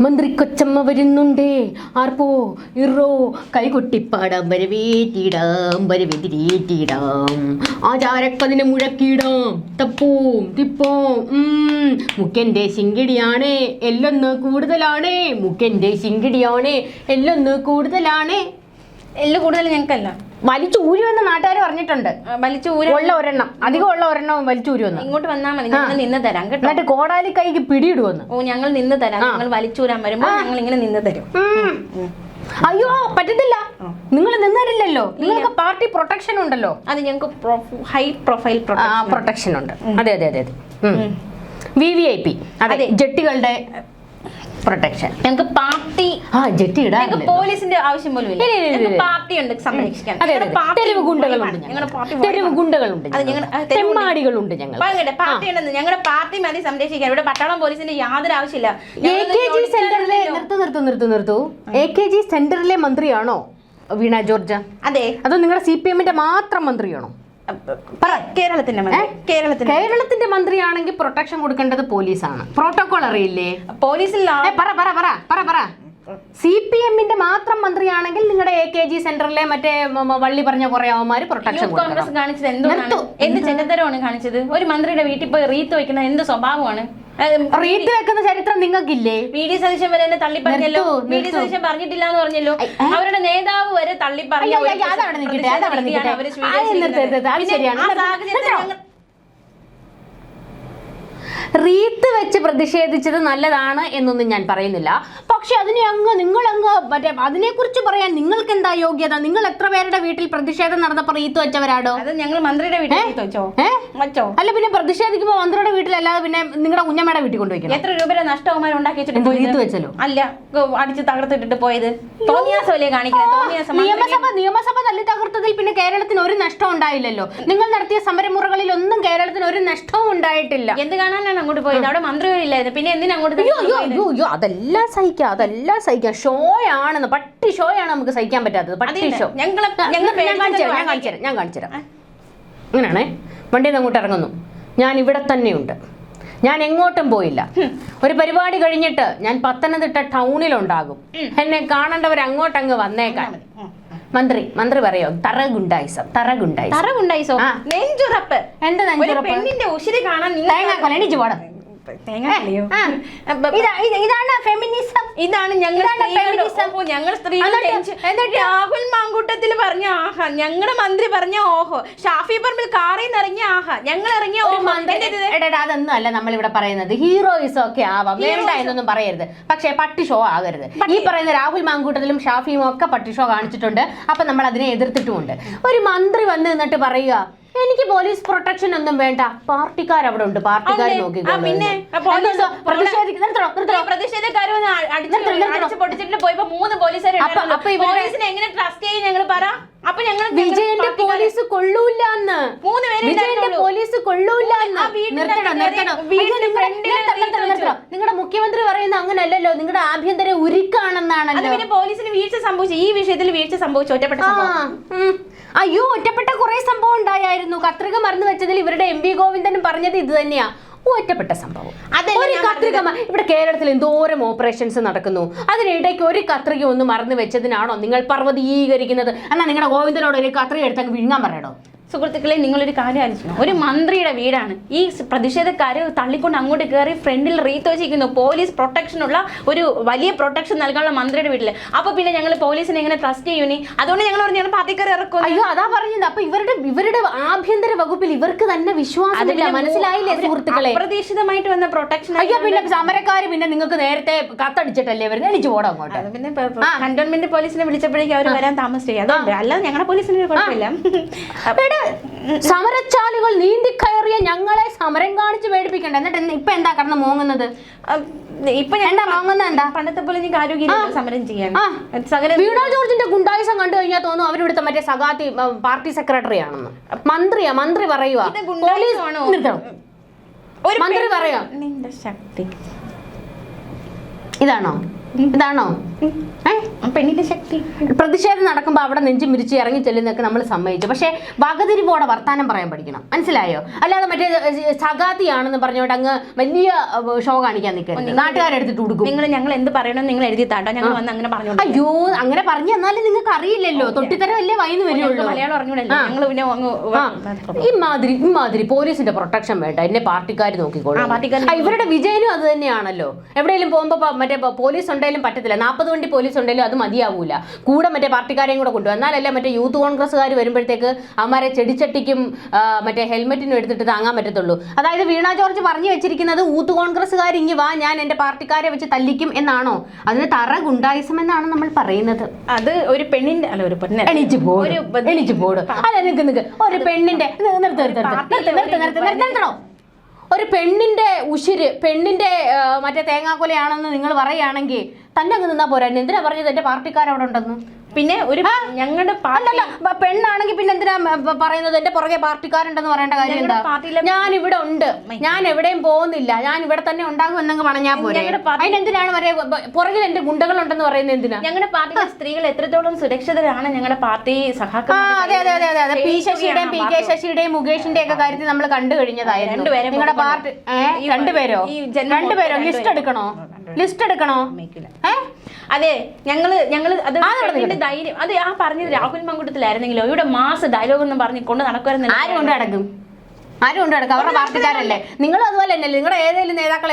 മന്ത്രി കൊച്ചമ്മ വരുന്നുണ്ടേ ആർപ്പോ ഇറോ കൈകൊട്ടിപ്പാടാം വരവേറ്റിടാം വരവെതിരേറ്റിടാം ആചാരക്കതിനെ മുഴക്കിടാം തപ്പോം തിപ്പോം മുക്കൻ്റെ ശിങ്കിടിയാണേ എല്ലൊന്ന് കൂടുതലാണേ മുക്കൻ്റെ ശിങ്കിടിയാണേ എല്ലൊന്ന് കൂടുതലാണേ. എല്ല് കൂടുതൽ ഞങ്ങൾക്കല്ല, വലിച്ചു ഊരുമെന്ന് നാട്ടുകാർ പറഞ്ഞിട്ടുണ്ട്. വലിച്ചു ഊര ഉള്ള ഒരെണ്ണം അധികം ഉള്ള ഒരെണ്ണം വലിച്ചു ഊരുമെന്ന്. ഇങ്ങോട്ട് വന്നാൽ മതി, ഞങ്ങൾ നിന്ന് തരാം കേട്ടോ. എന്നിട്ട് കോടാലി കൈക്ക് പിടിയിടുവെന്ന്. ഓ ഞങ്ങൾ നിന്ന് തരാം, ഞങ്ങൾ വലിച്ചൂരാൻ വരുമ്പോ ഞങ്ങൾ ഇങ്ങനെ നിന്ന് തരും. അയ്യോ പറ്റത്തില്ല, നിങ്ങൾ നിന്നരില്ലല്ലോ, നിങ്ങൾക്ക് പാർട്ടി പ്രൊട്ടക്ഷൻ ഉണ്ടല്ലോ. അത് ഞങ്ങൾക്ക് ഹൈ പ്രൊഫൈൽ പ്രൊട്ടക്ഷൻ ഉണ്ട്. അതെ അതെ അതെ അതെ VVIP അതെ ജെട്ടികളുടെ പ്രൊട്ടക്ഷൻ. ഞങ്ങൾക്ക് പാർട്ടി ജെട്ടി ഇടാൻ പോലീസിന്റെ ആവശ്യം പോലും ഇല്ല. പാർട്ടി ഉണ്ട് സംരക്ഷിക്കാൻ. തെരുവ് ഗുണ്ടകളുണ്ട്, തെരുവ് ഗുണ്ടകളുണ്ട്, തെമ്മാടികളുണ്ട്. ഞങ്ങൾ പാർട്ടി ഉണ്ടെന്ന് ഞങ്ങളുടെ പാർട്ടി മതി സംരക്ഷിക്കാൻ. ഇവിടെ പട്ടാളം പോലീസിന്റെ യാതൊരു ആവശ്യമില്ല. AKG സെന്ററിലെ നിർത്തൂ AKG സെന്ററിലെ മന്ത്രിയാണോ വീണ ജോർജ്? അതെ. അതോ നിങ്ങളുടെ CPM-ന്റെ മാത്രം മന്ത്രിയാണോ? കേരളത്തിന്റെ മന്ത്രിയാണെങ്കിൽ പ്രൊട്ടക്ഷൻ കൊടുക്കേണ്ടത് പോലീസാണ്. പ്രോട്ടോകോൾ അറിയില്ലേ? പോലീസിൽ CPM-ന്റെ മാത്രം മന്ത്രിയാണെങ്കിൽ നിങ്ങളുടെ AKG സെന്ററിലെ മറ്റേ വള്ളി പറഞ്ഞ കുറെ അവന്മാര് പ്രൊട്ടക്ഷൻ കോൺഗ്രസ് കാണിച്ചത് എന്ത് ചെറ്റത്തരമാണ് കാണിച്ചത്? ഒരു മന്ത്രിയുടെ വീട്ടിൽ പോയി റീത്ത് വെക്കുന്ന എന്ത് സ്വഭാവമാണ്? റീത്ത് വെക്കുന്ന ചരിത്രം നിങ്ങൾക്കില്ലേ? VD സതീശൻ വരെ എന്നെ തള്ളി പറഞ്ഞല്ലോ. VD സതീശൻ പറഞ്ഞിട്ടില്ല എന്ന് പറഞ്ഞല്ലോ. അവരുടെ നേതാവ് വരെ തള്ളി പറഞ്ഞു. റീത്ത് വെച്ച് പ്രതിഷേധിച്ചത് നല്ലതാണ് എന്നൊന്നും ഞാൻ പറയുന്നില്ല. പക്ഷെ നിങ്ങളങ്ങ് മറ്റേ അതിനെക്കുറിച്ച് പറയാൻ നിങ്ങൾക്ക് എന്താ യോഗ്യത? നിങ്ങൾ എത്ര പേരുടെ വീട്ടിൽ പ്രതിഷേധം നടന്നപ്പോൾ റീത്ത് വെച്ചവരാടോ? അത് ഞങ്ങൾ മന്ത്രിയുടെ വീട്ടിൽ വെച്ചോ? അല്ല പിന്നെ പ്രതിഷേധിക്കുമ്പോൾ മന്ത്രിയുടെ വീട്ടിലല്ലാതെ പിന്നെ നിങ്ങളുടെ കുഞ്ഞമ്മയുടെ വീട്ടിൽ കൊണ്ടുപോയി എത്ര രൂപയുടെ നഷ്ടവുമാർ ഉണ്ടാക്കി വെച്ചിട്ട് റീത്ത് വെച്ചല്ലോ? അല്ല, അടിച്ച് തകർത്തിട്ടിട്ട് പോയത് തോന്നിയാസമല്ലേ കാണിക്കുന്നത്? നിയമസഭ തല്ലി തകർത്തതിൽ പിന്നെ കേരളത്തിന് ഒരു നഷ്ടം ഉണ്ടായില്ലല്ലോ. നിങ്ങൾ നടത്തിയ സമരമുറകളിൽ ഒന്നും കേരളത്തിന് ഒരു നഷ്ടവും ഉണ്ടായിട്ടില്ല. എന്ത് കാണാനാണ് അങ്ങോട്ട് പോയത്? അവിടെ മന്ത്രിയില്ലായിരുന്നു, പിന്നെ എന്തിനാ അങ്ങോട്ട്? അതെല്ലാം സഹിക്കാം. ഷോ ആണെന്ന്, പട്ടി ഷോ ആണ് നമുക്ക് സഹിക്കാൻ പറ്റാത്തത്. പട്ടി ഷോ ഞാൻ കാണിച്ചുതരാം. അങ്ങനെയാണേ, വണ്ടിയിൽ നിന്ന് അങ്ങോട്ട് ഇറങ്ങുന്നു. ഞാൻ ഇവിടെ തന്നെയുണ്ട്, ഞാൻ എങ്ങോട്ടും പോയില്ല. ഒരു പരിപാടി കഴിഞ്ഞിട്ട് ഞാൻ പത്തനംതിട്ട ടൗണിലുണ്ടാകും. എന്നെ കാണേണ്ടവർ അങ്ങോട്ടങ്ങ് വന്നേക്കാൻ. മന്ത്രി പറയോ തറഗുണ്ടായിസം? നെഞ്ചുറപ്പ്. എന്താ നെഞ്ചുറപ്പ്? പെണ്ണിന്റെ ഉശിരി കാണാൻ എണീച്ചു പോടാ. ഇതാണ് ഫെമിനിസം. ഇതാണ് ഞങ്ങൾ സ്ത്രീകൾ. രാഹുൽ മാങ്കൂട്ടത്തിൽ പറഞ്ഞ ആഹാ, ഞങ്ങളുടെ മന്ത്രി പറഞ്ഞ ഓഹോ, ഷാഫി പറമ്പിൽ കാറിൽ നിന്ന് ഇറങ്ങിയ ആഹാ, ഞങ്ങൾ ഇറങ്ങിയ ഒരു മന്ത്രി. അതൊന്നും അല്ല നമ്മളിവിടെ പറയുന്നത്. ഹീറോയിസം ഒക്കെ ആവാം, വേണ്ട എന്നൊന്നും പറയരുത്. പക്ഷെ പട്ടി ഷോ ആകരുത്. ഈ പറയുന്ന രാഹുൽ മാങ്കൂട്ടത്തിലും ഷാഫിയും ഒക്കെ പട്ടി ഷോ കാണിച്ചിട്ടുണ്ട്. അപ്പൊ നമ്മൾ അതിനെ എതിർത്തിട്ടുമുണ്ട്. ഒരു മന്ത്രി വന്ന് നിന്നിട്ട് പറയുക എനിക്ക് പോലീസ് പ്രൊട്ടക്ഷൻ ഒന്നും വേണ്ട, പാർട്ടിക്കാർ അവിടെ ഉണ്ട്, പാർട്ടിക്കാർ നോക്കിക്കോളും. വിജയന്റെ പോലീസ് കൊള്ളൂല്ലെന്ന്, നിങ്ങളുടെ മുഖ്യമന്ത്രി പറയുന്ന അങ്ങനല്ലല്ലോ, നിങ്ങളുടെ ആഭ്യന്തര ഉരുക്കാണെന്നാണല്ലോ. പോലീസിന് വീഴ്ച സംഭവിച്ചു, ഈ വിഷയത്തിൽ വീഴ്ച സംഭവിച്ചു. അയ്യോ ഒറ്റപ്പെട്ട കുറെ സംഭവം ഉണ്ടായിരുന്നു. കത്രിക മറന്നു വെച്ചതിൽ ഇവരുടെ MP ഗോവിന്ദനും പറഞ്ഞത് ഇത് തന്നെയാ, ഒറ്റപ്പെട്ട സംഭവം. ഒരു കത്രിക ഇവിടെ കേരളത്തിൽ എന്തോരം ഓപ്പറേഷൻസ് നടക്കുന്നു, അതിനിടയ്ക്ക് ഒരു കത്രിക ഒന്ന് മറന്നു വെച്ചതിനാണോ നിങ്ങൾ പർവ്വതീകരിക്കുന്നത്? എന്നാ നിങ്ങളുടെ ഗോവിന്ദനോട് ഒരു കത്രിക എടുത്തങ്ങ് വിഴുങ്ങാൻ പറയണോ? സുഹൃത്തുക്കളെ, നിങ്ങളൊരു കാര്യം ആലോചിക്കണം. ഒരു മന്ത്രിയുടെ വീടാണ്. ഈ പ്രതിഷേധക്കാര് തള്ളിക്കൊണ്ട് അങ്ങോട്ട് കയറി ഫ്രണ്ടിൽ റീത്ത് വെച്ചിരിക്കുന്നു. പോലീസ് പ്രൊട്ടക്ഷനുള്ള ഒരു വലിയ പ്രൊട്ടക്ഷൻ നൽകാനുള്ള മന്ത്രിയുടെ വീട്ടിൽ. അപ്പൊ പിന്നെ ഞങ്ങൾ പോലീസിനെ എങ്ങനെ ട്രസ്റ്റ് ചെയ്യൂനി? അതുകൊണ്ട് ഞങ്ങൾ പറഞ്ഞു ഞങ്ങൾ പാർട്ടിക്കാർ ഇറക്കും. അയ്യോ അതാ പറഞ്ഞത്. അപ്പൊ ഇവരുടെ ആഭ്യന്തര വകുപ്പിൽ ഇവർക്ക് തന്നെ വിശ്വാസമില്ല. മനസ്സിലായില്ലേ സുഹൃത്തുക്കളെ? അപ്രതീക്ഷിതമായിട്ട് വന്ന പ്രൊട്ടക്ഷൻ. അയ്യോ പിന്നെ സമരക്കാര് പിന്നെ നിങ്ങൾക്ക് നേരത്തെ കത്തടിച്ചിട്ടല്ലേ വരുന്നത്? എണിച്ചു പോടാ അങ്ങോട്ട്. പിന്നെ കന്റോൺമെന്റ് പോലീസിനെ വിളിച്ചപ്പോഴേക്കും അവർ വരാൻ താമസിച്ചു. അതുകൊണ്ട് അല്ലാതെ ഞങ്ങളുടെ പോലീസിന് കുഴപ്പമില്ല. സമരച്ചാലുകൾ നീന്തിക്കയറിയ ഞങ്ങളെ സമരം കാണിച്ച് പേടിപ്പിക്കണ്ട. എന്നിട്ട് ഇപ്പൊ എന്താ കടന്ന് മോങ്ങുന്നത്? ഇപ്പൊ എന്താ മോങ്ങുന്നത്? എന്താ പണ്ടത്തെ പോലെ എനിക്ക് ആരോഗ്യം സമരം ചെയ്യാൻ. വീണ ജോർജിന്റെ ഗുണ്ടായിസം കണ്ടു കഴിഞ്ഞാൽ തോന്നുന്നു അവരിവിടുത്തെ മറ്റേ സഖാത്തി പാർട്ടി സെക്രട്ടറി ആണെന്ന്. മന്ത്രി പറയുക മന്ത്രി പറയാ ഇതാണോ പെണ്ണിന്റെ ശക്തി. പ്രതിഷേധം നടക്കുമ്പോൾ അവിടെ നെഞ്ചും വിരിച്ച് ഇറങ്ങി ചെല്ലുന്നൊക്കെ നമ്മൾ സമ്മതിച്ചു. പക്ഷേ വകതിരിവോടെ വർത്താനം പറയാൻ പഠിക്കണം, മനസ്സിലായോ? അല്ലാതെ മറ്റേ സഗാത്തിയാണെന്ന് പറഞ്ഞുകൊണ്ട് അങ്ങ് വലിയ ഷോ കാണിക്കാൻ നിൽക്കരുത്. നാട്ടുകാരെടുത്തിട്ട് കൊടുക്കും. ഞങ്ങൾ എന്ത് പറയണമെന്ന് നിങ്ങൾ എഴുതി താട്ടോ, ഞങ്ങൾ വന്ന് അങ്ങനെ പറഞ്ഞു. അയ്യോ, അങ്ങനെ പറഞ്ഞു എന്നാലും നിങ്ങൾക്ക് അറിയില്ലല്ലോ, തൊട്ടിത്തരമല്ലേ വൈന്ന് വരുള്ളൂ. മലയാളം അറിഞ്ഞൂടല്ലോ ഞങ്ങൾ. പിന്നെ ഇമാതിരി പോലീസിന്റെ പ്രൊട്ടക്ഷൻ വേണ്ട, എന്നെ പാർട്ടിക്കാർ നോക്കിക്കോളും. ഇവരുടെ വിജയനും അത് തന്നെയാണല്ലോ. എവിടെയെങ്കിലും പോകുമ്പോൾ മറ്റേ പോലീസ് ഉണ്ടെങ്കിലും പറ്റത്തില്ല, 40 വണ്ടി പോലീസ് ഉണ്ടെങ്കിലും അത് മതിയാവൂല, കൂടെ മറ്റേ പാർട്ടിക്കാരെയും കൂടെ കൊണ്ടുപോകും. എന്നാലല്ലേ മറ്റേ യൂത്ത് കോൺഗ്രസ്സുകാർ വരുമ്പോഴത്തേക്ക് അവന്മാരെ ചെടിച്ചട്ടിക്കും മറ്റേ ഹെൽമെറ്റിനും എടുത്തിട്ട് താങ്ങാൻ പറ്റത്തുള്ളൂ. അതായത് വീണ ജോർജ് പറഞ്ഞു വെച്ചിരിക്കുന്നത് യൂത്ത് കോൺഗ്രസ്സുകാർ ഇങ്ങി വാ, ഞാൻ എന്റെ പാർട്ടിക്കാരെ വെച്ച് തല്ലിക്കും എന്നാണോ? അതിന് തറ ഗുണ്ടായിസം എന്നാണ് നമ്മൾ പറയുന്നത്. അത് ഒരു പെണ്ണിന്റെ അല്ല, ഒരു പെണ്ണിനെ എണീച്ചു പോടും. അല്ല നിക്ക് ഒരു പെണ്ണിന്റെ നിർത്തണോ? ഒരു പെണ്ണിന്റെ ഉശിര്, പെണ്ണിന്റെ മറ്റേ തേങ്ങാക്കൊലയാണെന്ന് നിങ്ങൾ പറയുകയാണെങ്കിൽ തന്നെ അങ്ങ് നിന്നാ പോരാ. എന്തിനാ പറഞ്ഞത് എന്റെ പാർട്ടിക്കാരവിടെ ഉണ്ടെന്ന്? പിന്നെ ഒരു ഞങ്ങളുടെ പെണ്ണാണെങ്കിൽ പിന്നെ എന്തിനാ പറയുന്നത് എന്റെ പുറകെ പാർട്ടിക്കാരുണ്ടെന്ന് പറയേണ്ട കാര്യം എന്താ? ഞാൻ ഇവിടെ ഉണ്ട്, ഞാൻ എവിടെയും പോകുന്നില്ല, ഞാൻ ഇവിടെ തന്നെ ഉണ്ടാകും എന്നങ്ങ് പറഞ്ഞാൽ പോരെ. അതിനെന്തിനാണ് പുറകിൽ എന്റെ ഗുണ്ടകളുണ്ടെന്ന് പറയുന്നത്? എന്തിനാ? ഞങ്ങളുടെ പാർട്ടിയിലെ സ്ത്രീകൾ എത്രത്തോളം സുരക്ഷിതരാണ് ഞങ്ങളുടെ പാർട്ടി സഖാക്കൾ. അതെ, പി ശശിയുടെയും പി കെ ശശിയുടെയും മുകേഷിന്റെ ഒക്കെ കാര്യത്തിൽ നമ്മൾ കണ്ടു കഴിഞ്ഞതായിരുന്നു. നിങ്ങളുടെ പാർട്ടി രണ്ടുപേരോ ലിസ്റ്റ് എടുക്കണോ? അതെ, ഞങ്ങള് അത് ധൈര്യം. അത് ആ പറഞ്ഞത് രാഹുൽ മങ്കുട്ടത്തിലായിരുന്നെങ്കിലോ ഇവിടെ മാസ് ഡയലോഗ് ഒന്നും പറഞ്ഞ് കൊണ്ട് നടക്കുമായിരുന്നില്ല. ആരും കൊണ്ട് നടക്കും അവരുടെ പാർട്ടിക്കാരല്ലേ. നിങ്ങളും അതുപോലെ തന്നെയല്ലേ? നിങ്ങളുടെ ഏതെങ്കിലും നേതാക്കൾ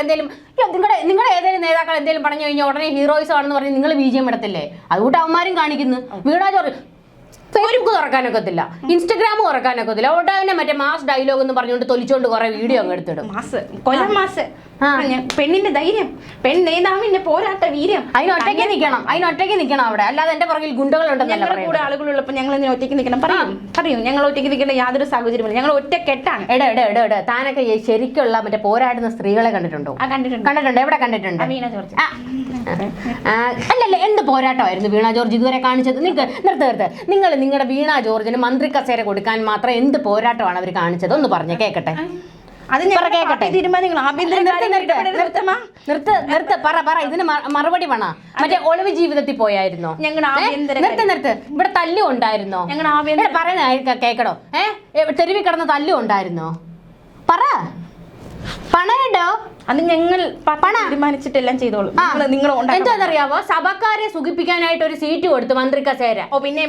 എന്തെങ്കിലും പറഞ്ഞു കഴിഞ്ഞാൽ ഉടനെ ഹീറോയിസം ആണെന്ന് പറഞ്ഞ് നിങ്ങൾ ബിജിഎം ഇടത്തില്ലേ? അതുകൂട്ട് അവന്മാരും കാണിക്കുന്നു. വീണ ജോർജ് ഫേസ്ബുക്ക് തുറക്കാനൊക്കത്തില്ല, ഇൻസ്റ്റഗ്രാം തുറക്കാനൊക്കത്തില്ല, അവിടെ തന്നെ മറ്റേ മാസ് ഡയലോഗ് എന്ന് പറഞ്ഞുകൊണ്ട് തൊലിച്ചോണ്ട് കുറെ വീഡിയോ അങ്ങ് എടുത്തിടും. മാസ് പെണ്ണിന്റെ ധൈര്യം, നേതാവിന്റെ പോരാട്ട വീര്യം. അതിനൊറ്റയ്ക്ക് നിൽക്കണം അവിടെ, അല്ലാതെ എന്റെ പുറകിൽ ഗുണ്ടകളുണ്ടെന്നല്ല. കൂടെ ആളുകളുള്ളപ്പോൾ ഞങ്ങൾ ഒറ്റയ്ക്ക് നിൽക്കണം പറയും. ഞങ്ങൾ ഒറ്റയ്ക്ക് നിൽക്കേണ്ട യാതൊരു സാഹചര്യമില്ല, ഞങ്ങൾ ഒറ്റക്കെട്ടാണ്. താനൊക്കെ ശരിക്കുള്ള മറ്റേ പോരാടുന്ന സ്ത്രീകളെ കണ്ടിട്ടുണ്ടോ? കണ്ടിട്ടുണ്ട്. എവിടെ കണ്ടിട്ടുണ്ട്? വീണ ജോർജ്. അല്ലല്ല, എന്ത് പോരാട്ടമായിരുന്നു വീണ ജോർജ് ഇതുവരെ കാണിച്ചത്? നിർത്ത്. നിങ്ങളുടെ വീണ ജോർജിന് മന്ത്രി കസേര കൊടുക്കാൻ മാത്രം എന്ത് പോരാട്ടമാണ് അവർ കാണിച്ചത്? ഒന്ന് പറഞ്ഞേ കേക്കട്ടെ. പറ ഇതിന് മറുപടി വേണ. മറ്റേ ഒളിവ് ജീവിതത്തിൽ പോയായിരുന്നോ? നിർത്ത്. ഇവിടെ തല്ലും ഉണ്ടായിരുന്നോ? പറയുന്ന കേക്കടോ. തെരുവിൽ കിടന്ന് തല്ലും ഉണ്ടായിരുന്നോ? പറ. പണയുണ്ടോ? അത് ഞങ്ങൾ തീരുമാനിച്ചിട്ടെല്ലാം ചെയ്തോളൂ. എന്താണെന്നറിയാവോ? സഭക്കാരെ സുഖിപ്പിക്കാനായിട്ട് ഒരു സീറ്റ് കൊടുത്തു, മന്ത്രി കസേര. പിന്നെ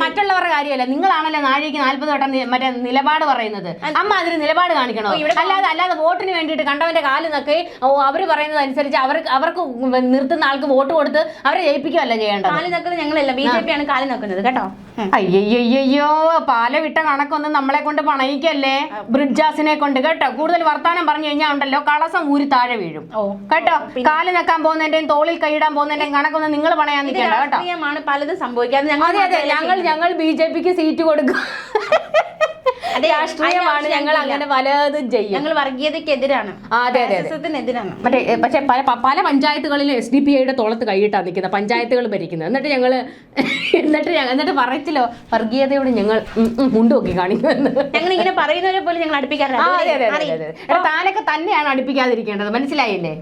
മറ്റുള്ളവരുടെ കാര്യമല്ല, നിങ്ങളാണല്ലോ നാഴിക്ക് 40 വട്ടം മറ്റേ നിലപാട് പറയുന്നത്. അമ്മ അതിന് നിലപാട് കാണിക്കണോ? അല്ലാതെ വോട്ടിന് വേണ്ടിയിട്ട് കണ്ടവന്റെ കാല് നക്കി അവര് പറയുന്നത് അനുസരിച്ച് അവർക്ക് നിർത്തുന്ന ആൾക്ക് വോട്ട് കൊടുത്ത് അവരെ ജയിപ്പിക്കുകയല്ല ചെയ്യേണ്ടത്. കാല് നക്കുന്നത് ഞങ്ങളല്ല, BJP ആണ് കാല് നക്കുന്നത് കേട്ടോ. അയ്യോ, പാല വിട്ട കണക്കൊന്നും നമ്മളെ കൊണ്ട് പണയിക്കല്ലേ, ബ്രിഡ്ജാസിനെ കൊണ്ട് കേട്ടോ. കൂടുതൽ വർത്താനം പറഞ്ഞു കഴിഞ്ഞാൽ ഉണ്ടല്ലോ കളസം ഊരി താഴെ വീഴും കേട്ടോ. കാല് നക്കാൻ പോകുന്നതിന്റെയും തോളിൽ കൈയിടാൻ പോകുന്നതിന്റെയും കണക്കൊന്നും നിങ്ങൾ പണയാൻ നിൽക്കണ്ട കേട്ടോ. പലതും സംഭവിക്കാതെ ഞങ്ങൾ BJPക്ക് സീറ്റ് കൊടുക്കും. രാഷ്ട്രീയമാണ്, ഞങ്ങൾ അങ്ങനെ പലതും ചെയ്യും. ഞങ്ങൾ വർഗീയതയ്ക്കെതിരാണ്, മറ്റേ പക്ഷെ പല പഞ്ചായത്തുകളിലും SDPIയുടെ തോളത്ത് കൈയിട്ടാ നിൽക്കുന്നത്, പഞ്ചായത്തുകൾ ഭരിക്കുന്നത്. എന്നിട്ട് പറയത്തില്ലോ വർഗീയതയോട് ഞങ്ങൾ മുണ്ടുമൊക്കെ കാണിക്കുമെന്ന്. ഞങ്ങൾ ഇങ്ങനെ പറയുന്നവരെ പോലെ ഞങ്ങൾ അടുപ്പിക്കാറില്ല. താനൊക്കെ തന്നെയാണ് അടുപ്പിക്കാതിരിക്കേണ്ടത്, മനസ്സിലായില്ലേ?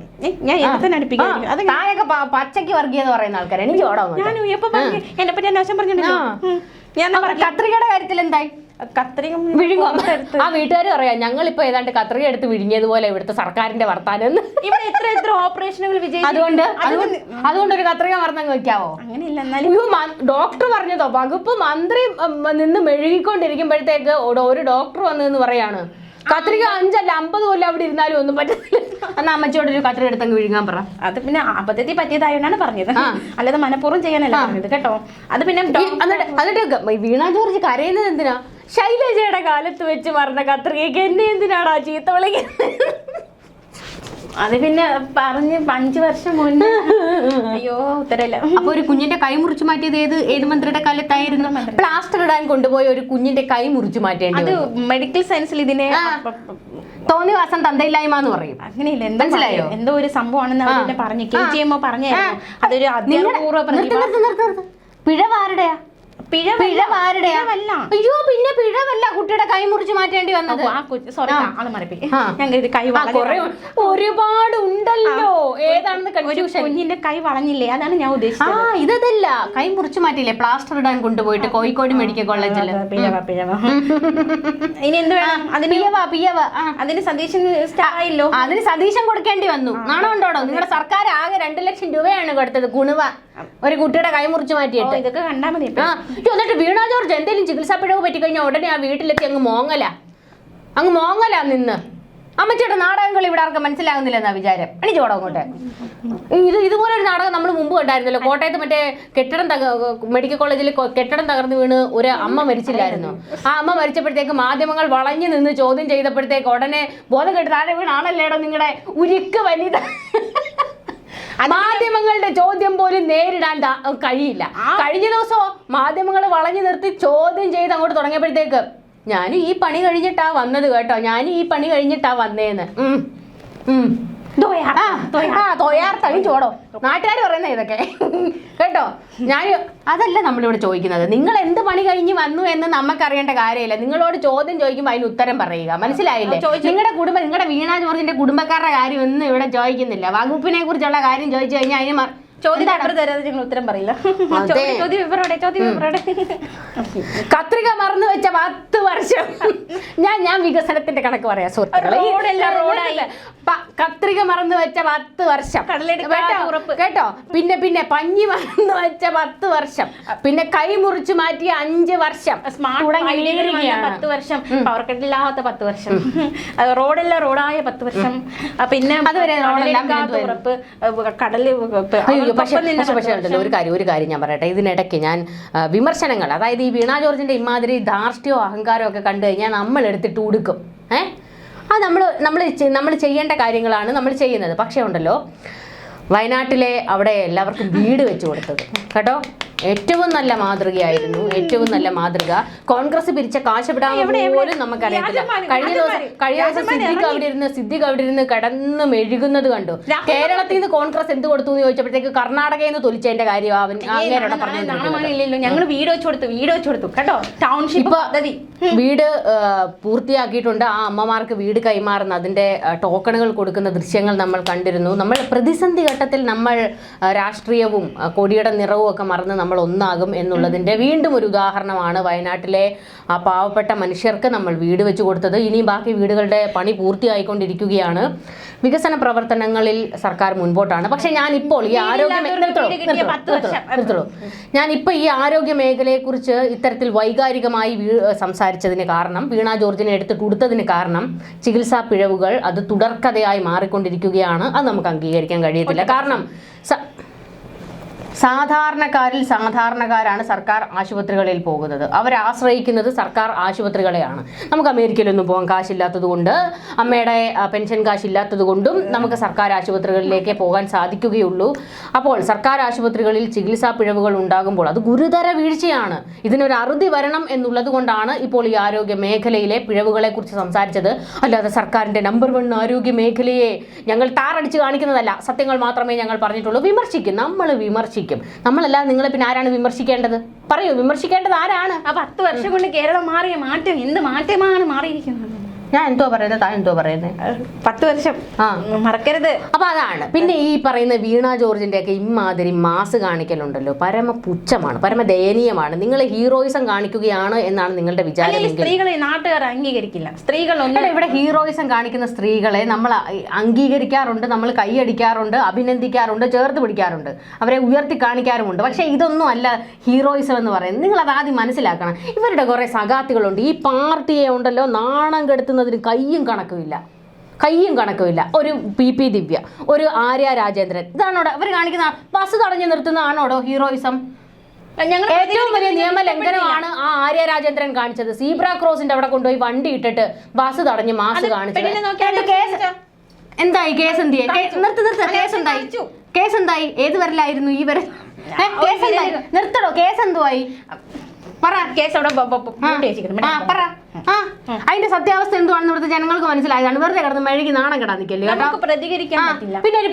താനൊക്കെ പച്ചയ്ക്ക് വർഗീയത പറയുന്ന ആൾക്കാരെ എനിക്ക് ഓടാൻ. എന്നെ പറ്റി അനാവശ്യം പറഞ്ഞിട്ടുണ്ടല്ലോ. കത്രികയുടെ കാര്യത്തിൽ എന്തായി? വിഴുങ്ങോ? ആ വീട്ടുകാർ പറയാം ഞങ്ങളിപ്പോ ഏതാണ്ട് കത്രിക എടുത്ത് വിഴുങ്ങിയതുപോലെ ഇവിടുത്തെ സർക്കാരിന്റെ വർത്താനം. ഇവിടെ എത്ര ഓപ്പറേഷനുകൾ വിജയിച്ചു. അതുകൊണ്ട് ഒരു കത്രിക മറന്നങ്ങ് വെക്കാവോ? അങ്ങനെയില്ല. ഡോക്ടർ പറഞ്ഞതോ, വകുപ്പ് മന്ത്രി നിന്ന് മെഴുകിക്കൊണ്ടിരിക്കുമ്പോഴത്തേക്ക് ഒരു ഡോക്ടർ വന്നതെന്ന് പറയാണ് കത്രിക 5 അല്ല 50 കൊല്ലം അവിടെ ഇരുന്നാലും ഒന്നും പറ്റത്തില്ല. എന്നാ അമ്മച്ചോട് ഒരു കത്രിക എടുത്തങ്ങ് വിഴുങ്ങാൻ പറ. അത് പിന്നെ അബദ്ധത്തിൽ പറ്റിയതായോണ്ടാണ് പറഞ്ഞത്, അല്ലാതെ മനഃപൂർവ്വം ചെയ്യാനല്ല പറഞ്ഞത് കേട്ടോ. അത് പിന്നെ എന്നിട്ട് വീണ ജോർജ് കരയുന്നത് എന്തിനാ? ശൈലജയുടെ കാലത്ത് വെച്ച് മറന്ന കത്രികയ്ക്ക് എന്നെ എന്തിനാടാ ചീത്ത വിളിക്കുന്നത്? അത് പിന്നെ പറഞ്ഞ് 5 വർഷം മുന്നേ. അയ്യോ ഉത്തരല്ല. അപ്പൊ ഒരു കുഞ്ഞിന്റെ കൈ മുറിച്ചു മാറ്റിയത് ഏത് മന്ത്രിയുടെ കാലത്തായിരുന്നു? പ്ലാസ്റ്റർ ഇടാൻ കൊണ്ടുപോയ ഒരു കുഞ്ഞിന്റെ കൈ മുറിച്ചു മാറ്റേണ്ടി. അത് മെഡിക്കൽ സയൻസിൽ ഇതിനെ തോന്നിവാസം തന്തയില്ലായ്മ എന്ന് പറയും. അങ്ങനെയില്ല, മനസ്സിലായോ? എന്തോ ഒരു സംഭവമാണെന്ന് അവരെ പറഞ്ഞു KGMO പറഞ്ഞായിരുന്നു. അതൊരു പിഴവാരുടെയാ? പിഴവാരുടെയാ? അയ്യോ, പിന്നെ പിഴവല്ല, കുട്ടിയുടെ കൈ മുറിച്ച് മാറ്റേണ്ടി വന്നത്. ഒരുപാട് ഉണ്ടല്ലോ, ഏതാണെന്ന് കൺഫ്യൂഷൻ. കുഞ്ഞിന്റെ കൈ വളഞ്ഞില്ലേ, അതാണ് ഞാൻ ഉദ്ദേശിച്ചത്. ഇതല്ല, കൈ മുറിച്ച് മാറ്റിയില്ലേ, പ്ലാസ്റ്റർ ഇടാൻ കൊണ്ടുപോയിട്ട് കോഴിക്കോട് മെഡിക്കൽ കോളേജിൽ. ഇനി എന്ത് വേണം അതിന് സതീശൻ കൊടുക്കേണ്ടി വന്നു. നാണോ ഉണ്ടോടോ? നിങ്ങളുടെ സർക്കാർ ആകെ 2 ലക്ഷം രൂപയാണ് കൊടുത്തത് ഗുണവ ഒരു കുട്ടിയുടെ കൈ മുറിച്ച് മാറ്റിയിട്ട്. ഇതൊക്കെ കണ്ടാൽ മതി. എന്നിട്ട് വീണ ജോർജ് എന്തെങ്കിലും ചികിത്സാ പിഴവ് പറ്റിക്കഴിഞ്ഞാൽ ഉടനെ ആ വീട്ടിലെത്തി അങ്ങ് മോങ്ങല നിന്ന്. അമ്മച്ചിയുടെ നാടകങ്ങൾ ഇവിടെ ആർക്കും മനസ്സിലാകുന്നില്ലെന്നാ വിചാരം. എണീച്ചോടോ അങ്ങോട്ട്. ഇതുപോലെ ഒരു നാടകം നമ്മൾ മുമ്പ് കണ്ടായിരുന്നല്ലോ, കോട്ടയത്ത് മറ്റേ മെഡിക്കൽ കോളേജിൽ കെട്ടിടം തകർന്നു വീണ് ഒരു അമ്മ മരിച്ചില്ലായിരുന്നു? ആ അമ്മ മരിച്ചപ്പോഴത്തേക്ക് മാധ്യമങ്ങൾ വളഞ്ഞു നിന്ന് ചോദ്യം ചെയ്തപ്പോഴത്തേക്ക് ഉടനെ ബോധം കെട്ട് താഴെ വീണാണല്ലേടോ നിങ്ങളുടെ ഉരുക്ക് വനിത. മാധ്യമങ്ങളുടെ ചോദ്യം പോലും നേരിടാൻ കഴിയില്ല. കഴിഞ്ഞ ദിവസം മാധ്യമങ്ങൾ വളഞ്ഞു നിർത്തി ചോദ്യം ചെയ്ത് അങ്ങോട്ട് തുടങ്ങിയപ്പോഴത്തേക്ക് ഞാനും ഈ പണി കഴിഞ്ഞിട്ടാ വന്നത് കേട്ടോ, ഞാനും ഈ പണി കഴിഞ്ഞിട്ടാ വന്നേന്ന്. ചോടോ നാട്ടുകാർ പറയുന്ന ഇതൊക്കെ കേട്ടോ. അതല്ല നമ്മളിവിടെ ചോദിക്കുന്നത്, നിങ്ങൾ എന്ത് പണി കഴിഞ്ഞ് വന്നു എന്ന് നമുക്കറിയേണ്ട കാര്യമില്ല. നിങ്ങളോട് ചോദ്യം ചോദിക്കുമ്പോൾ അതിന് ഉത്തരം പറയുക, മനസ്സിലായില്ലേ? നിങ്ങളുടെ വീണ ജോർജിന്റെ കുടുംബക്കാരുടെ കാര്യം ഒന്നും ഇവിടെ ചോദിക്കുന്നില്ല. വകുപ്പിനെ കുറിച്ചുള്ള കാര്യം ചോദിച്ചു കഴിഞ്ഞാൽ അതിന് ഉത്തരം പറയില്ല. കത്രിക മറന്നു വെച്ച 10 വർഷം. ഞാൻ വികസനത്തിന്റെ കണക്ക് പറയാം സുഹൃത്തുക്കളെ. കത്രിക മറന്നു വെച്ച 10 വർഷം കേട്ടോ. പിന്നെ പഞ്ഞി മറന്നു വെച്ച 10 വർഷം, പിന്നെ കൈ മുറിച്ചു മാറ്റിയ 5 വർഷം, 10 വർഷം, പവർ കട്ടില്ലാത്ത 10 വർഷം, റോഡെല്ലാം റോഡായ 10 വർഷം, പിന്നെ അതുവരെ ഉറപ്പ്, കടല്. പക്ഷേ ഒരു കാര്യം ഞാൻ പറയട്ടെ. ഇതിനിടയ്ക്ക് ഞാൻ വിമർശനങ്ങൾ, അതായത് ഈ വീണ ജോർജിന്റെ ഇമാതിരി ധാർഷ്ട്യമോ അഹങ്കാരമോ ഒക്കെ കണ്ടു കഴിഞ്ഞാൽ നമ്മൾ എടുത്തിട്ട് ഉടുക്കും. അത് നമ്മൾ ചെയ്യേണ്ട കാര്യങ്ങളാണ് നമ്മൾ ചെയ്യുന്നത്. പക്ഷേ ഉണ്ടല്ലോ, വയനാട്ടിലെ അവിടെ എല്ലാവർക്കും വീട് വെച്ച് കൊടുത്തത് കേട്ടോ, ഏറ്റവും നല്ല മാതൃകയായിരുന്നു. ഏറ്റവും നല്ല മാതൃക. കോൺഗ്രസ് പിരിച്ച കാശ് പോലും നമുക്കറിയത്തില്ല. കഴിഞ്ഞ ദിവസം സിദ്ദിഖ് അവിടെ ഇരുന്ന് കിടന്ന് മെഴുകുന്നത് കണ്ടു. കേരളത്തിൽ നിന്ന് കോൺഗ്രസ് എന്ത് കൊടുത്തു എന്ന് ചോദിച്ചപ്പോഴത്തേക്ക് കർണാടകയിൽ നിന്ന് തൊലിച്ചതിന്റെ കാര്യം അങ്ങനെയാണ് പറഞ്ഞത്. ഞങ്ങൾ വീട് വെച്ച് കൊടുത്തു കേട്ടോ. ടൗൺഷിപ്പ് വീട് പൂർത്തിയാക്കിയിട്ടുണ്ട്. ആ അമ്മമാർക്ക് വീട് കൈമാറുന്ന അതിന്റെ ടോക്കണുകൾ കൊടുക്കുന്ന ദൃശ്യങ്ങൾ നമ്മൾ കണ്ടിരുന്നു. നമ്മൾ പ്രതിസന്ധി ഘട്ടത്തിൽ നമ്മൾ രാഷ്ട്രീയവും കൊടിയുടെ നിറവും ഒക്കെ മറന്ന് നമ്മൾ ഒന്നാകും എന്നുള്ളതിൻ്റെ വീണ്ടും ഒരു ഉദാഹരണമാണ് വയനാട്ടിലെ ആ പാവപ്പെട്ട മനുഷ്യർക്ക് നമ്മൾ വീട് വെച്ച് കൊടുത്തത്. ഇനിയും ബാക്കി വീടുകളുടെ പണി പൂർത്തിയായിക്കൊണ്ടിരിക്കുകയാണ്. വികസന പ്രവർത്തനങ്ങളിൽ സർക്കാർ മുൻപോട്ടാണ്. പക്ഷെ ഞാനിപ്പോൾ ഈ ആരോഗ്യ മേഖലയെക്കുറിച്ച് ഇത്തരത്തിൽ വൈകാരികമായി സംസാരിച്ചതിന് കാരണം, വീണ ജോർജിനെ എടുത്ത് കൊടുത്തതിന് കാരണം, ചികിത്സാ പിഴവുകൾ അത് തുടർക്കഥയായി മാറിക്കൊണ്ടിരിക്കുകയാണ്. അത് നമുക്ക് അംഗീകരിക്കാൻ കഴിയത്തില്ല. കാരണം സാധാരണക്കാരാണ് സർക്കാർ ആശുപത്രികളിൽ പോകുന്നത്. അവരാശ്രയിക്കുന്നത് സർക്കാർ ആശുപത്രികളെയാണ്. നമുക്ക് അമേരിക്കയിലൊന്നും പോകാൻ കാശില്ലാത്തത് കൊണ്ട്, അമ്മയുടെ പെൻഷൻ കാശില്ലാത്തത് കൊണ്ടും നമുക്ക് സർക്കാർ ആശുപത്രികളിലേക്ക് പോകാൻ സാധിക്കുകയുള്ളൂ. അപ്പോൾ സർക്കാർ ആശുപത്രികളിൽ ചികിത്സാ പിഴവുകൾ ഉണ്ടാകുമ്പോൾ അത് ഗുരുതര വീഴ്ചയാണ്. ഇതിനൊരു അറുതി വരണം എന്നുള്ളത് കൊണ്ടാണ് ഇപ്പോൾ ഈ ആരോഗ്യ മേഖലയിലെ പിഴവുകളെ കുറിച്ച് സംസാരിച്ചത്. അല്ലാതെ സർക്കാരിൻ്റെ നമ്പർ 1 ആരോഗ്യ മേഖലയെ ഞങ്ങൾ താറടിച്ച് കാണിക്കുന്നതല്ല. സത്യങ്ങൾ മാത്രമേ ഞങ്ങൾ പറഞ്ഞിട്ടുള്ളൂ. നമ്മൾ വിമർശിക്കും. നമ്മളല്ലാതെ നിങ്ങളെ പിന്നെ ആരാണ് വിമർശിക്കേണ്ടത്? പറയൂ, വിമർശിക്കേണ്ടത് ആരാണ്? ആ 10 വർഷം കൊണ്ട് കേരളം മാറിയ മാറ്റം എന്ത് മാറ്റമാണ് മാറിയിരിക്കുന്നത്? ഞാൻ എന്തോ പറയുന്നത്, താൻ എന്തോ പറയുന്നത്? 10 വർഷം മറക്കരുത്. അപ്പൊ അതാണ്. പിന്നെ ഈ പറയുന്ന വീണ ജോർജിന്റെ ഒക്കെ ഇമാതിരി മാസ് കാണിക്കലുണ്ടല്ലോ, പരമ പുച്ഛമാണ്, പരമ ദയനീയമാണ്. നിങ്ങൾ ഹീറോയിസം കാണിക്കുകയാണ് എന്നാണ് നിങ്ങളുടെ വിചാരം. സ്ത്രീകളെ നാട്ടുകാർ അംഗീകരിക്കില്ല. സ്ത്രീകളൊന്നും ഇവിടെ ഹീറോയിസം കാണിക്കുന്ന സ്ത്രീകളെ നമ്മൾ അംഗീകരിക്കാറുണ്ട്, നമ്മൾ കൈയടിക്കാറുണ്ട്, അഭിനന്ദിക്കാറുണ്ട്, ചേർത്ത് പിടിക്കാറുണ്ട്, അവരെ ഉയർത്തി കാണിക്കാറുമുണ്ട്. പക്ഷേ ഇതൊന്നും അല്ല ഹീറോയിസം എന്ന് പറയുന്നത്. നിങ്ങൾ അത് ആദ്യം മനസ്സിലാക്കണം. ഇവരുടെ കുറേ സഖാത്തികളുണ്ട്. ഈ പാർട്ടിയെ ഉണ്ടല്ലോ നാണം കെടുത്തുന്നതിന് കയ്യും കണക്കുമില്ല. ഒരു PP ദിവ്യ, ഒരു ആര്യ രാജേന്ദ്രൻ, ഇതാണോടോ അവർ കാണിക്കുന്ന? ബസ് തടഞ്ഞു നിർത്തുന്നതാണോടോ ഹീറോയിസം? ഏറ്റവും വലിയ നിയമലംഘനമാണ് ആ ആര്യ രാജേന്ദ്രൻ കാണിച്ചത്. സീബ്ര ക്രോസിന്റെ അവിടെ കൊണ്ടുപോയി വണ്ടി ഇട്ടിട്ട് ബസ് തടഞ്ഞ് മാസ് കാണിച്ചത്. എന്തായി? കേസ് എന്തിയെ? കേസ് എന്തായി? ഏത് വരലായിരുന്നു ഈ വരെ? നിർത്തടോ, കേസ് എന്തുവായി? പറ. കേസ് അവിടെ പൂട്ടി വെച്ചിരിക്കുന്നു. പറ. അതിന്റെ സത്യാവസ്ഥ എന്തുവാണെന്ന് ഇവിടുത്തെ ജനങ്ങൾക്ക് മനസ്സിലായതാണ്. വെറുതെ കിടന്ന് മെഴുകി നാണം കിടാൻ നിൽക്കല്ലേ കേട്ടോ. നമുക്ക് പ്രതികരിക്കാൻ പറ്റില്ല. പിന്നെ ഒരു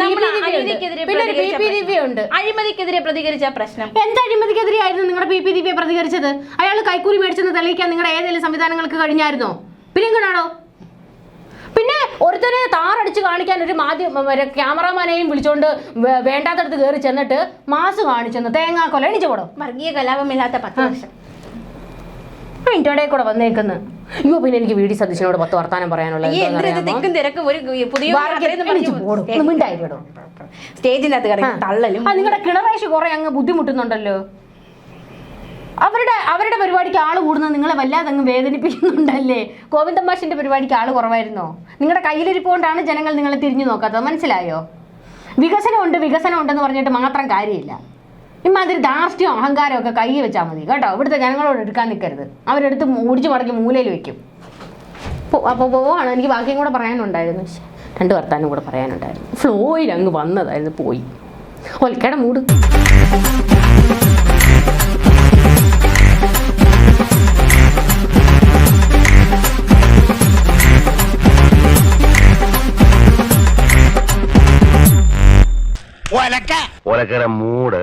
ഉണ്ട്. അഴിമതിക്കെതിരെ പ്രതികരിച്ച പ്രശ്നം. എന്ത് അഴിമതിക്കെതിരെ ആയിരുന്നു നിങ്ങളുടെ PP ദിവ്യ പ്രതികരിച്ചത്? അയാൾ കൈക്കൂലി മേടിച്ചെന്ന് തെളിയിക്കാൻ നിങ്ങളുടെ ഏതെങ്കിലും സംവിധാനങ്ങൾക്ക് കഴിഞ്ഞായിരുന്നോ? പിന്നെ എങ്ങനെയാണോ? പിന്നെ ഒരുത്തനെ താറടിച്ച് കാണിക്കാൻ ഒരു ക്യാമറാമാനെയും വിളിച്ചോണ്ട് വേണ്ടാത്തടത്ത് കയറി ചെന്നിട്ട് മാസ് കാണിച്ചെന്ന് തേങ്ങാക്കൊല എണിച്ചു പോടും. വർഗീയ കലാപമില്ലാത്ത 10 വർഷം അതിൻ്റെ ഇടയിൽ കൂടെ വന്നേക്കുന്നു. അയ്യോ പിന്നെ എനിക്ക് VD സതീശനോട് 10 വർത്താനം പറയാനുള്ളത്. സ്റ്റേജിന്റെ അകത്ത് തള്ളലും. നിങ്ങളുടെ കിണറേഷ് കുറെ അങ്ങ് ബുദ്ധിമുട്ടുന്നുണ്ടല്ലോ. അവരുടെ പരിപാടിക്ക് ആള് കൂടുന്നത് നിങ്ങളെ വല്ലാതെ അങ്ങ് വേദനിപ്പിക്കുന്നുണ്ടല്ലേ. ഗോവിന്ദൻ മാഷിന്റെ പരിപാടിക്ക് ആള് കുറവായിരുന്നോ? നിങ്ങളുടെ കയ്യിലിരിപ്പോണ്ടാണ് ജനങ്ങൾ നിങ്ങളെ തിരിഞ്ഞു നോക്കാത്തത്. മനസ്സിലായോ? വികസനം ഉണ്ടെന്ന് പറഞ്ഞിട്ട് മാത്രം കാര്യമില്ല. ഇമാതിരി ധാർഷ്ട്യവും അഹങ്കാരവും ഒക്കെ കൈ വെച്ചാൽ മതി കേട്ടോ. ഇവിടുത്തെ ജനങ്ങളോട് എടുക്കാൻ നിൽക്കരുത്. അവരെടുത്ത് ഓടിച്ചു മടക്കി മൂലയിൽ വെക്കും. അപ്പോൾ പോവാണ്. എനിക്ക് ബാക്കിയും കൂടെ പറയാനുണ്ടായിരുന്നു. 2 വർത്താനം കൂടെ പറയാനുണ്ടായിരുന്നു. ഫ്ലോയിൽ അങ്ങ് വന്നതായിരുന്നു, പോയി. ഒൽക്കയുടെ മൂട്. ഒലക്കര മൂട്.